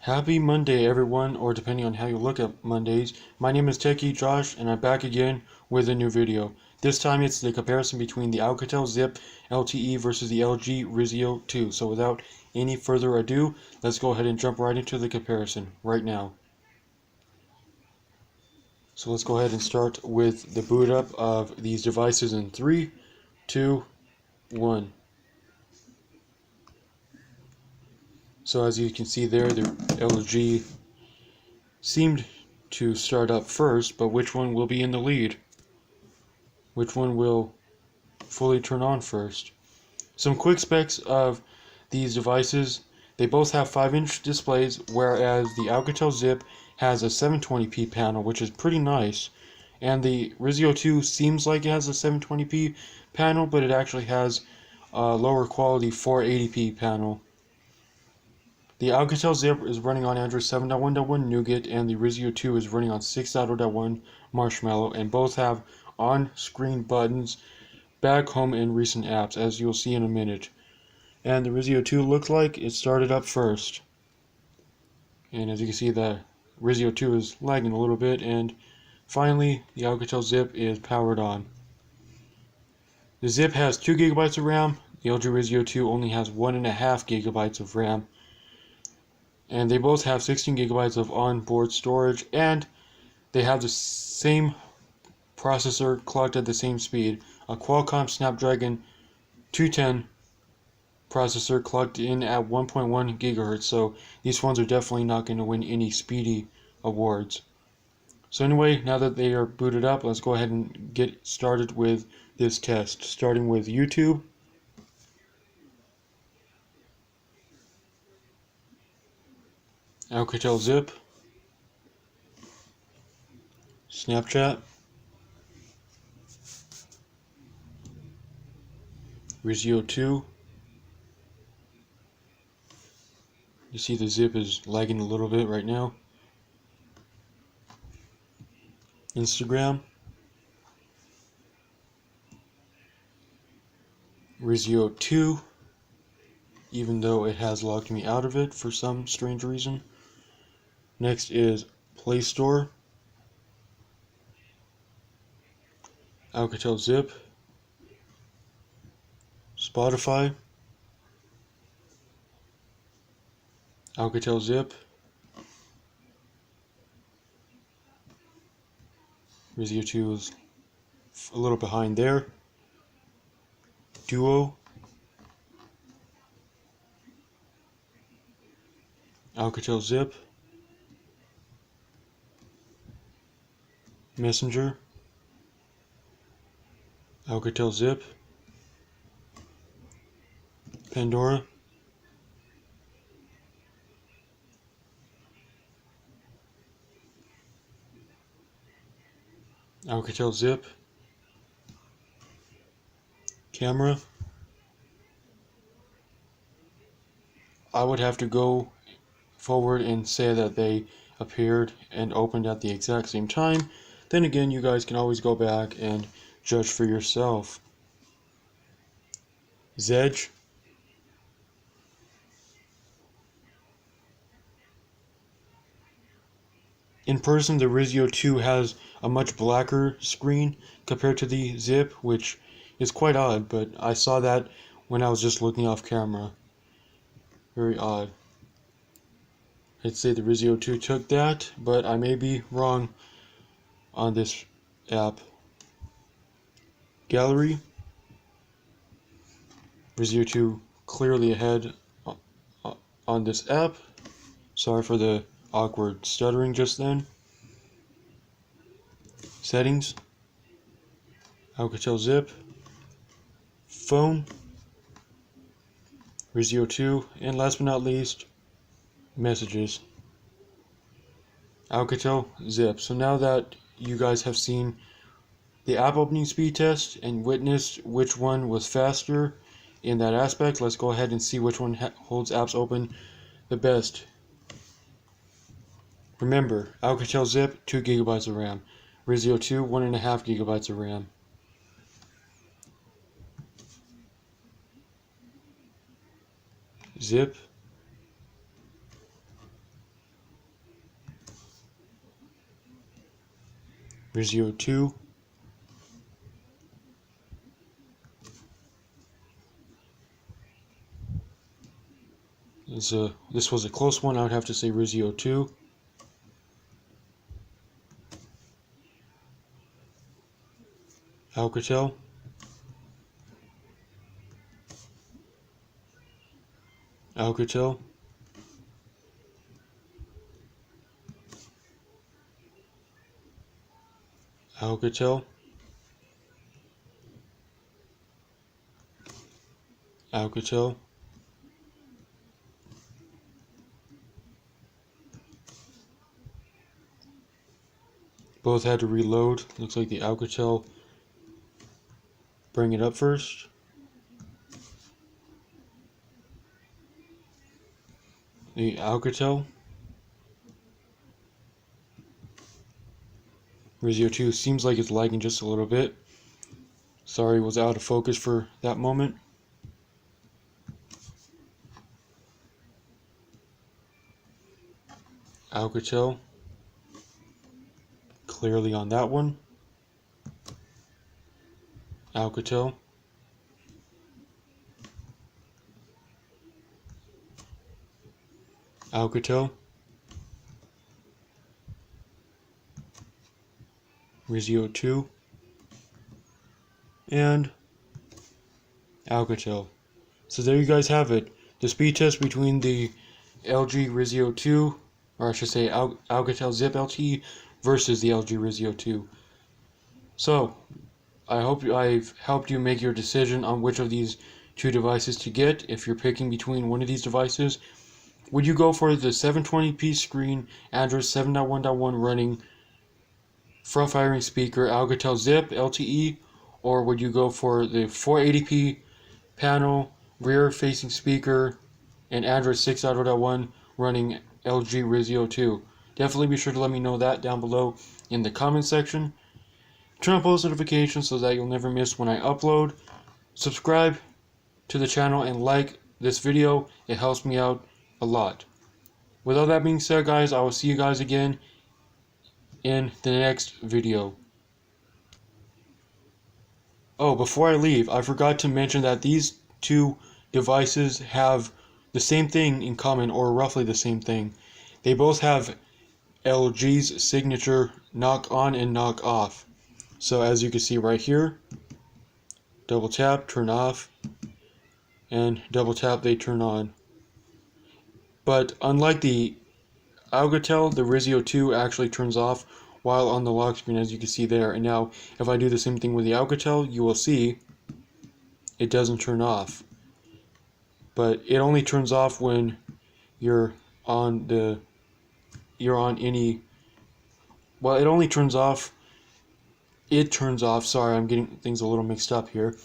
Happy Monday, everyone, or depending on how you look at Mondays. My name is techgeekjosh, and I'm back again with a new video. This time it's the comparison between the Alcatel ZIP LTE versus the LG Risio 2. So without any further ado, let's go ahead and jump right into the comparison right now. So let's go ahead and start with the boot up of these devices in 3, 2, 1. So as you can see there, the LG seemed to start up first, but which one will be in the lead? Which one will fully turn on first? Some quick specs of these devices. They both have 5-inch displays, whereas the Alcatel ZIP has a 720p panel, which is pretty nice. And the Risio 2 seems like it has a 720p panel, but it actually has a lower quality 480p panel. The Alcatel ZIP is running on Android 7.1.1 Nougat, and the Risio 2 is running on 6.0.1 Marshmallow, and both have on-screen buttons, back, home, and recent apps, as you'll see in a minute. And the Risio 2 looks like it started up first. And as you can see, the Risio 2 is lagging a little bit, and finally, the Alcatel ZIP is powered on. The ZIP has 2 GB of RAM, the LG Risio 2 only has 1.5 GB of RAM. And they both have 16 GB of onboard storage, and they have the same processor clocked at the same speed, a Qualcomm Snapdragon 210 processor clocked in at 1.1 GHz, so these phones are definitely not going to win any speedy awards. So anyway, now that they are booted up, let's go ahead and get started with this test, starting with YouTube. Alcatel ZIP, Snapchat, Risio 2. You see the ZIP is lagging a little bit right now. Instagram, Risio 2, even though it has locked me out of it for some strange reason. Next is Play Store, Alcatel ZIP, Spotify, Alcatel ZIP, Risio 2 is a little behind there, Duo, Alcatel ZIP, Messenger, Alcatel ZIP, Pandora, Alcatel ZIP, Camera. I would have to go forward and say that they appeared and opened at the exact same time. Then again, you guys can always go back and judge for yourself. Zedge, in person, the Risio 2 has a much blacker screen compared to the ZIP, which is quite odd, but I saw that when I was just looking off camera. Very odd. I'd say the Risio 2 took that, but I may be wrong on this app. Gallery, Risio 2 clearly ahead on this app. Sorry for the awkward stuttering just then. Settings, Alcatel ZIP, Phone, Risio 2, and last but not least, Messages, Alcatel ZIP. So now that you guys have seen the app opening speed test and witnessed which one was faster in that aspect, let's go ahead and see which one holds apps open the best. Remember, Alcatel ZIP, 2 GB of RAM. Risio 2, 1.5 GB of RAM. ZIP, Risio 2. This was a close one. I would have to say Risio 2. Alcatel. Alcatel. Alcatel. Alcatel. Both had to reload. Looks like the Alcatel bring it up first. The Alcatel. Risio 2 seems like it's lagging just a little bit. Sorry, it was out of focus for that moment. Alcatel. Clearly on that one. Alcatel. Alcatel. Risio 2. And Alcatel. So there you guys have it. The speed test between the LG Risio 2, or I should say Alcatel ZIP LTE versus the LG Risio 2. So, I hope I've helped you make your decision on which of these two devices to get. If you're picking between one of these devices, would you go for the 720p screen Android 7.1.1 running front firing speaker Alcatel ZIP LTE, or would you go for the 480p panel rear facing speaker and Android 6.0.1 running LG Risio 2? Definitely be sure to let me know that down below in the comment section. Turn on post notifications so that you'll never miss when I upload. Subscribe to the channel and like this video. It helps me out a lot. With all that being said, guys, I will see you guys again in the next video. Oh, before I leave, I forgot to mention that these two devices have the same thing in common, or roughly the same thing. They both have LG's signature knock on and knock off. So as you can see right here, double tap, turn off, and double tap, they turn on. But unlike the Alcatel, the Risio 2 actually turns off while on the lock screen, as you can see there. And now if I do the same thing with the Alcatel, you will see it doesn't turn off. But it only turns off when you're on any, well, it only turns off, sorry, I'm getting things a little mixed up here.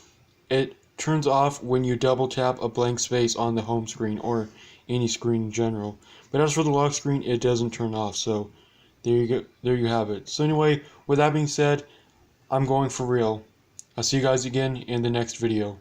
It turns off when you double tap a blank space on the home screen or any screen in general. But as for the lock screen, it doesn't turn off. So there you go, there you have it. So anyway, with that being said, I'm going for real. I'll see you guys again in the next video.